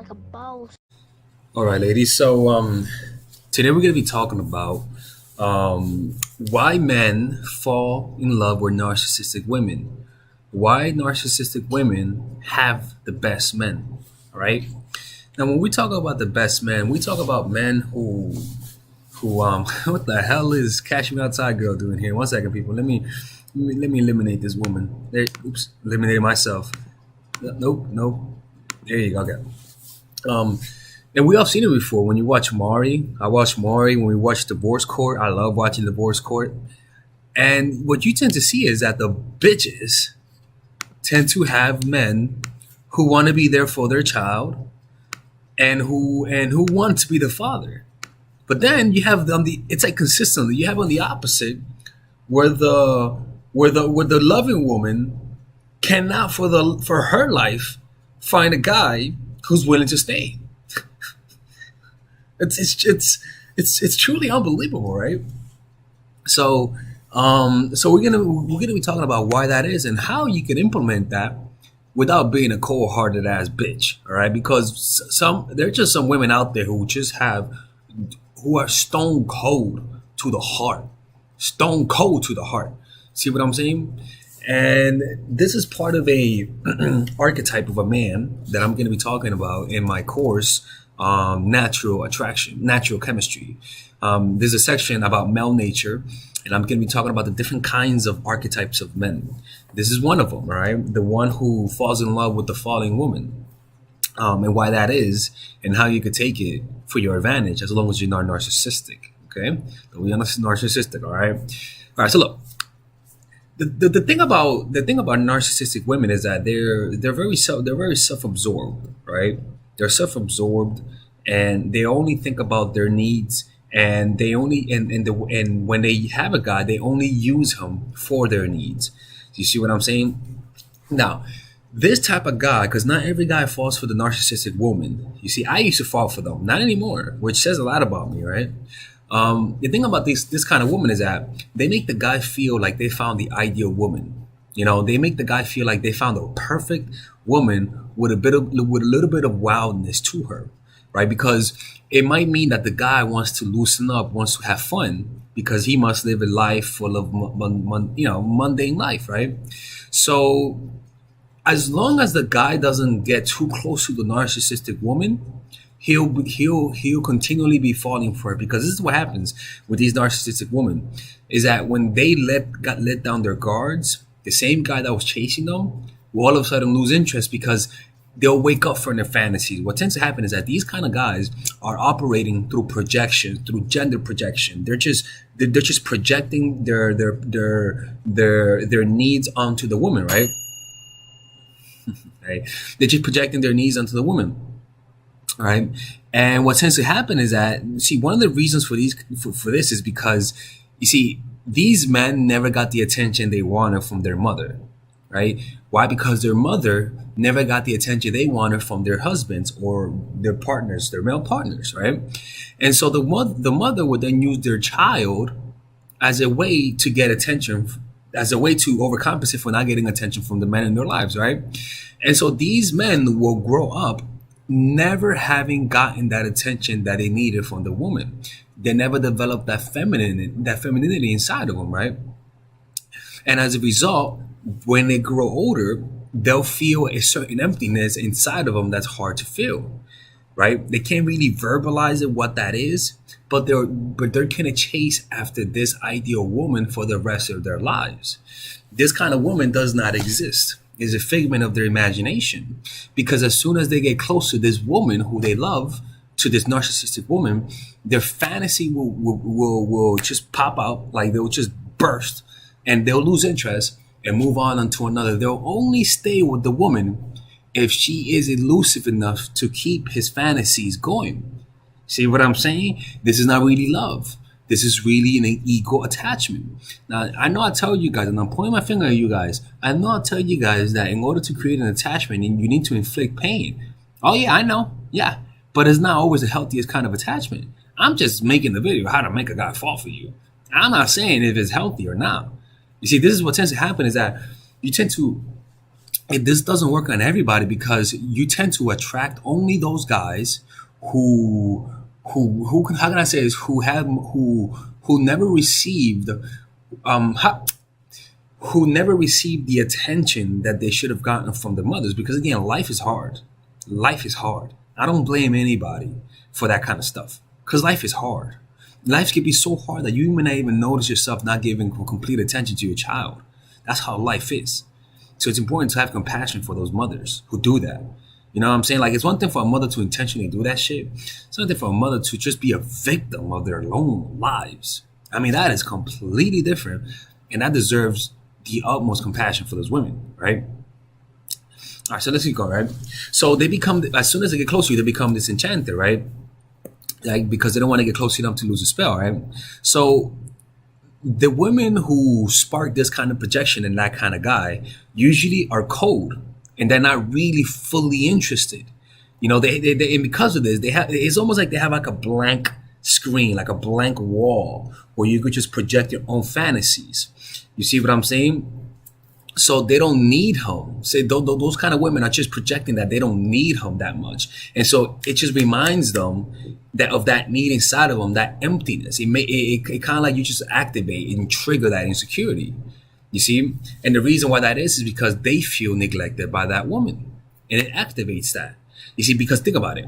like a boss. All right, ladies. So today we're going to be talking about why men fall in love with narcissistic women. Why narcissistic women have the best men. All right. Now, when we talk about the best men, we talk about men who what the hell is Cash Me Outside girl doing here? One second, people. Let me eliminate this woman. There, oops, eliminated myself. Nope, nope. There you go. Okay. Um, and we all seen it before. When you watch Maury, I watched Maury. When we watch Divorce Court, I love watching Divorce Court. And what you tend to see is that the bitches tend to have men who want to be there for their child and who want to be the father. But then you have on the it's like consistently you have on the opposite where the loving woman cannot for her life find a guy who's willing to stay. It's truly unbelievable, right? So so we're gonna be talking about why that is and how you can implement that without being a cold-hearted ass bitch. All right, because there are just some women out there who are stone cold to the heart, stone cold to the heart. See what I'm saying? And this is part of a archetype of a man that I'm going to be talking about in my course, natural attraction, natural chemistry. There's a section about male nature, and I'm going to be talking about the different kinds of archetypes of men. This is one of them, right? The one who falls in love with the falling woman, and why that is, and how you could take it for your advantage, as long as you're not narcissistic. Okay, don't be narcissistic. All right. All right. So look, the thing about narcissistic women is that they're very self-absorbed, right? They're self-absorbed, and they only think about their needs, and they only and when they have a guy, they only use him for their needs. You see what I'm saying? Now, this type of guy, because not every guy falls for the narcissistic woman. You see, I used to fall for them, not anymore, which says a lot about me, right? The thing about this kind of woman is that they make the guy feel like they found the ideal woman. You know, they make the guy feel like they found a perfect woman with a little bit of wildness to her, right? Because it might mean that the guy wants to loosen up, wants to have fun, because he must live a life full of mundane life, right? So as long as the guy doesn't get too close to the narcissistic woman, he'll continually be falling for it, because this is what happens with these narcissistic women is that when they got let down their guards, the same guy that was chasing them will all of a sudden lose interest, because they'll wake up from their fantasies. What tends to happen is that these kind of guys are operating through projection, through gender projection. They're just projecting their needs onto the woman, right? Right? They're just projecting their needs onto the woman. All right. And what tends to happen is that, see, one of the reasons for this is because, you see, these men never got the attention they wanted from their mother, right? Why? Because their mother never got the attention they wanted from their husbands or their partners, their male partners, right? And so the mother would then use their child as a way to get attention, as a way to overcompensate for not getting attention from the men in their lives, right? And so these men will grow up never having gotten that attention that they needed from the woman. They never developed that femininity inside of them, right? And as a result, when they grow older, they'll feel a certain emptiness inside of them that's hard to feel, right? They can't really verbalize it what that is, but they're gonna chase after this ideal woman for the rest of their lives. This kind of woman does not exist. Is a figment of their imagination, because as soon as they get close to this woman who they love, to this narcissistic woman, their fantasy will just pop out, like they'll just burst, and they'll lose interest and move on onto another. They'll only stay with the woman if she is elusive enough to keep his fantasies going. See what I'm saying? This is not really love. This is really an ego attachment. Now, I know I tell you guys, and I'm pointing my finger at you guys, I know I tell you guys that in order to create an attachment, you need to inflict pain. Oh yeah, I know. Yeah. But it's not always the healthiest kind of attachment. I'm just making the video how to make a guy fall for you. I'm not saying if it's healthy or not. You see, this is what tends to happen is that you tend to this doesn't work on everybody because you tend to attract only those guys who how can I say this, who never received um how, who never received the attention that they should have gotten from their mothers, because again, life is hard. Life is hard. I don't blame anybody for that kind of stuff, because life is hard. Life can be so hard that you may not even notice yourself not giving complete attention to your child. That's how life is. So it's important to have compassion for those mothers who do that. You know what I'm saying? Like, it's one thing for a mother to intentionally do that shit. It's another thing for a mother to just be a victim of their own lives. I mean, that is completely different. And that deserves the utmost compassion for those women, right? All right, so let's keep going, right? So they become, as soon as they get close to you, they become disenchanted, right? Like, because they don't want to get close enough to lose a spell, right? So the women who spark this kind of projection in that kind of guy usually are cold, and they're not really fully interested. You know, they and because of this, they have, it's almost like they have like a blank screen, like a blank wall where you could just project your own fantasies. You see what I'm saying? So they don't need him. Say those kind of women are just projecting that they don't need him that much, and so it just reminds them that of that need inside of them, that emptiness. It kind of like you just activate and trigger that insecurity. You see, and the reason why that is because they feel neglected by that woman, and it activates that. You see, because think about it,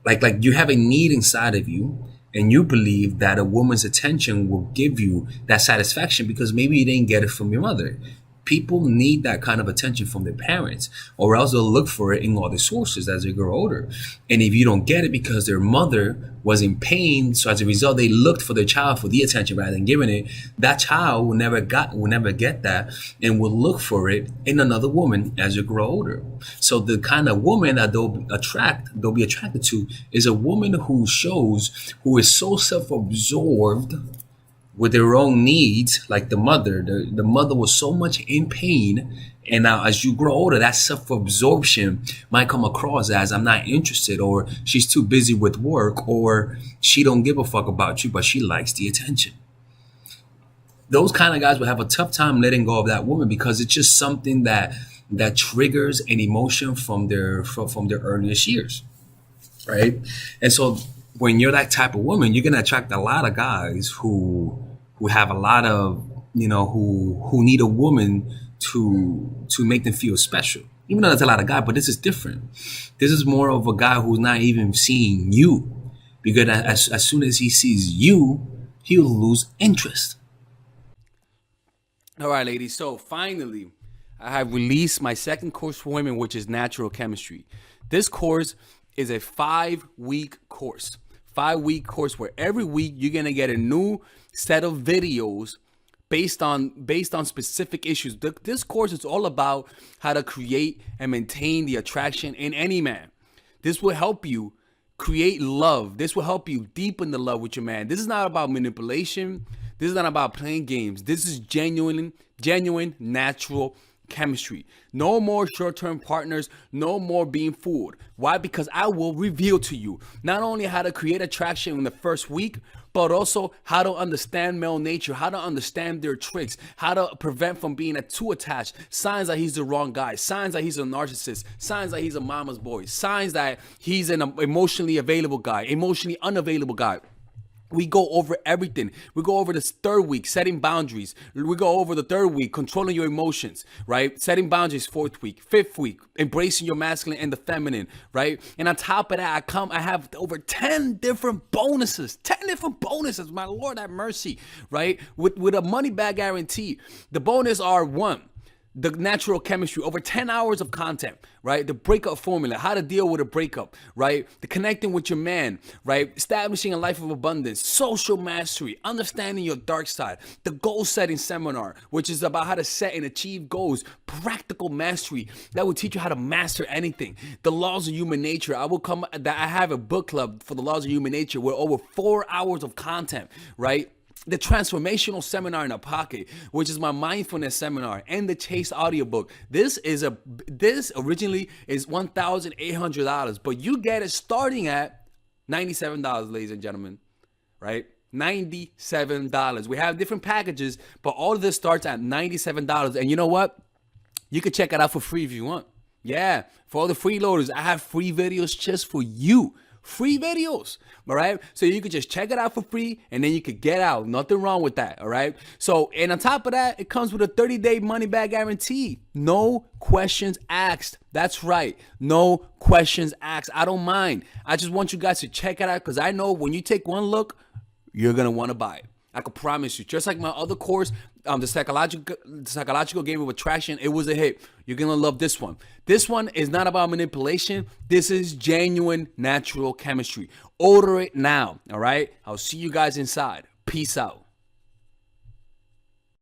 like you have a need inside of you, and you believe that a woman's attention will give you that satisfaction because maybe you didn't get it from your mother. People need that kind of attention from their parents, or else they'll look for it in other sources as they grow older. And if you don't get it because their mother was in pain, so as a result they looked for their child for the attention rather than giving it, that child will never get that, and will look for it in another woman as you grow older. So the kind of woman that they'll be attracted to is a woman who is so self-absorbed with their own needs, like the mother. The mother was so much in pain, and now as you grow older, that self-absorption might come across as I'm not interested, or she's too busy with work, or she don't give a fuck about you, but she likes the attention. Those kind of guys will have a tough time letting go of that woman because it's just something that triggers an emotion from their earliest years, right? And so when you're that type of woman, you're gonna attract a lot of guys who have a lot of, who need a woman to make them feel special. Even though that's a lot of guys, but this is different. This is more of a guy who's not even seeing you, because as soon as he sees you, he'll lose interest. All right, ladies. So finally, I have released my second course for women, which is natural chemistry. This course is a 5-week course. 5-week course where every week you're gonna get a new set of videos based on specific issues. This course is all about how to create and maintain the attraction in any man. This will help you create love. This will help you deepen the love with your man. This is not about manipulation. This is not about playing games. This is genuine, natural chemistry. No more short-term partners, no more being fooled. Why? Because I will reveal to you not only how to create attraction in the first week, but also how to understand male nature, how to understand their tricks, how to prevent from being too attached, signs that he's the wrong guy, signs that he's a narcissist, signs that he's a mama's boy, signs that he's an emotionally available guy, emotionally unavailable guy. We go over everything. We go over this third week, setting boundaries. We go over the third week, controlling your emotions, right? Setting boundaries, fourth week. Fifth week, embracing your masculine and the feminine, right? And on top of that, I have over 10 different bonuses. 10 different bonuses, my Lord have mercy, right? With a money back guarantee. The bonus are: one, the natural chemistry, over 10 hours of content, right? The breakup formula, how to deal with a breakup, right? The connecting with your man, right? Establishing a life of abundance, social mastery, understanding your dark side, the goal setting seminar, which is about how to set and achieve goals, practical mastery that will teach you how to master anything. The laws of human nature. I have a book club for the laws of human nature with over 4 hours of content, right? The transformational seminar in a pocket, which is my mindfulness seminar, and the Chase audiobook. This originally is $1,800, but you get it starting at $97, ladies and gentlemen, right? $97. We have different packages, but all of this starts at $97. And you know what? You can check it out for free if you want. Yeah, for all the freeloaders, I have free videos just for you. Free videos, all right? So you could just check it out for free and then you could get out. Nothing wrong with that, all right? So, and on top of that, it comes with a 30-day money-back guarantee. No questions asked. That's right. No questions asked. I don't mind. I just want you guys to check it out because I know when you take one look, you're going to want to buy it. I can promise you. Just like my other course, the psychological game of attraction, it was a hit. You're gonna love this one. This one is not about manipulation. This is genuine natural chemistry. Order it now. All right. I'll see you guys inside. Peace out.